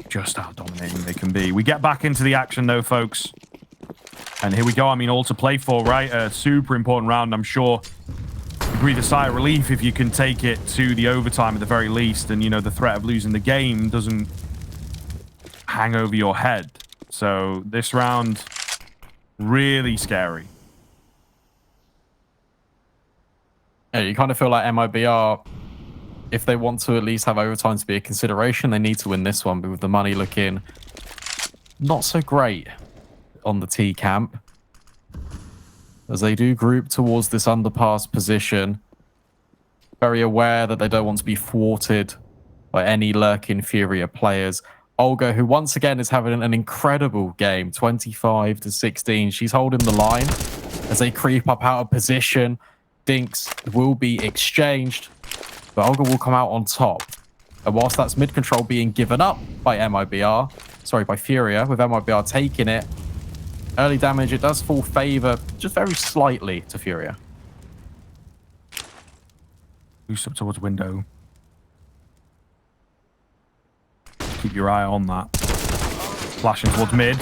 just how dominating they can be. We get back into the action, though, folks. And here we go. I mean, all to play for, right? A super important round, I'm sure. You breathe a sigh of relief if you can take it to the overtime at the very least. And, you know, the threat of losing the game doesn't hang over your head. So this round, really scary. Yeah, you kind of feel like MIBR, if they want to at least have overtime to be a consideration, they need to win this one. But with the money looking not so great on the T camp, as they do group towards this underpass position, very aware that they don't want to be thwarted by any lurking FURIA players. Olga, who once again is having an incredible game, 25-16. She's holding the line as they creep up out of position. Dinks will be exchanged, but Olga will come out on top. And whilst that's mid control being given up by MIBR, sorry, by FURIA, with MIBR taking it, early damage, it does fall favor just very slightly to FURIA. Boost up towards window. Keep your eye on that. Flashing towards mid.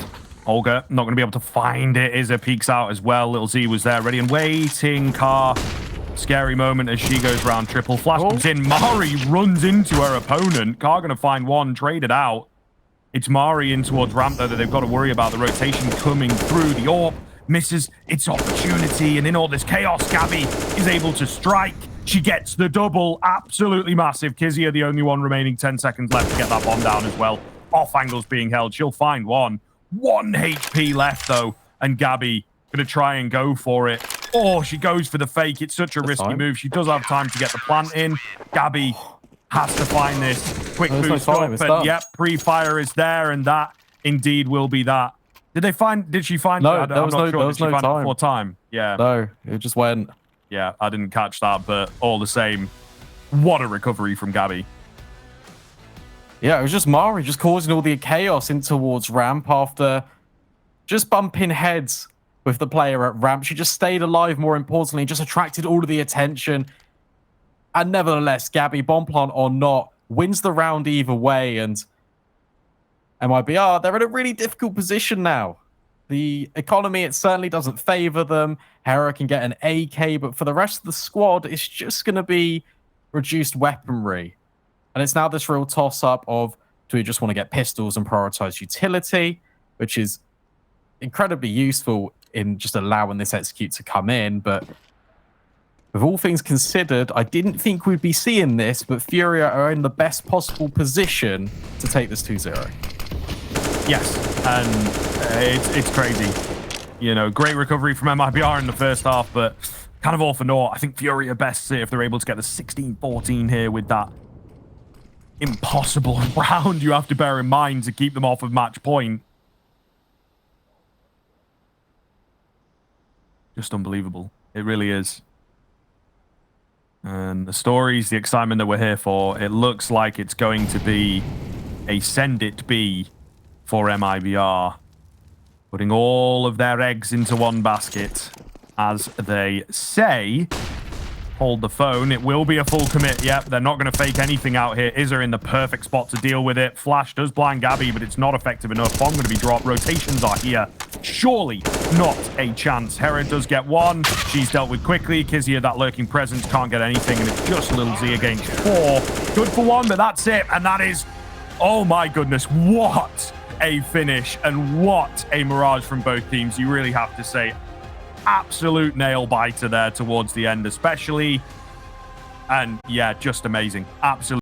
Olga, not going to be able to find it. Izza peeks out as well. Little Z was there, ready and waiting. Car, scary moment as she goes round triple. Flash comes in. Mari runs into her opponent. Car going to find one, traded out. It's Mari in towards ramp, though, that they've got to worry about. The rotation coming through. The AWP misses its opportunity, and in all this chaos, Gabby is able to strike. She gets the double. Absolutely massive. Kizia, the only one remaining. 10 seconds left to get that bomb down as well. Off angles being held. She'll find one. 1 HP left, though, and Gabby going to try and go for it. Oh, she goes for the fake. It's such a risky move. She does have time to get the plant in. Gabby has to find this. Quick boost up, and yep, pre-fire is there, and that indeed will be that. Did she find no, it? there was no time. Before time? Yeah. No, it just went. Yeah, I didn't catch that, but all the same, what a recovery from Gabby. Yeah, it was just Mari just causing all the chaos in towards ramp after just bumping heads with the player at ramp. She just stayed alive, more importantly, just attracted all of the attention. And nevertheless, Gabby, bomb plant or not, wins the round either way. And MIBR, they're in a really difficult position now. The economy, it certainly doesn't favor them. Hera can get an AK, but for the rest of the squad, it's just going to be reduced weaponry. And it's now this real toss-up of, do we just want to get pistols and prioritize utility, which is incredibly useful in just allowing this execute to come in. But with all things considered, I didn't think we'd be seeing this, but FURIA are in the best possible position to take this 2-0. Yes, and it's crazy. You know, great recovery from MIBR in the first half, but kind of all for naught. I think FURIA best if they're able to get the 16-14 here with that impossible round you have to bear in mind to keep them off of match point. Just unbelievable. It really is. And the stories, the excitement that we're here for, it looks like it's going to be a send it be for MIBR. Putting all of their eggs into one basket, as they say. Hold the phone. It will be a full commit. Yep, they're not going to fake anything out here. Izza in the perfect spot to deal with it. Flash does blind Gabby, but it's not effective enough. Bomb going to be dropped. Rotations are here. Surely not a chance. Hera does get one. She's dealt with quickly. Kizia, that lurking presence, can't get anything, and it's just Little Z against 4. Good for one, but that's it. And that is, oh my goodness, what a finish and what a Mirage from both teams. You really have to say, absolute nail biter there towards the end, especially. And yeah, just amazing. Absolutely.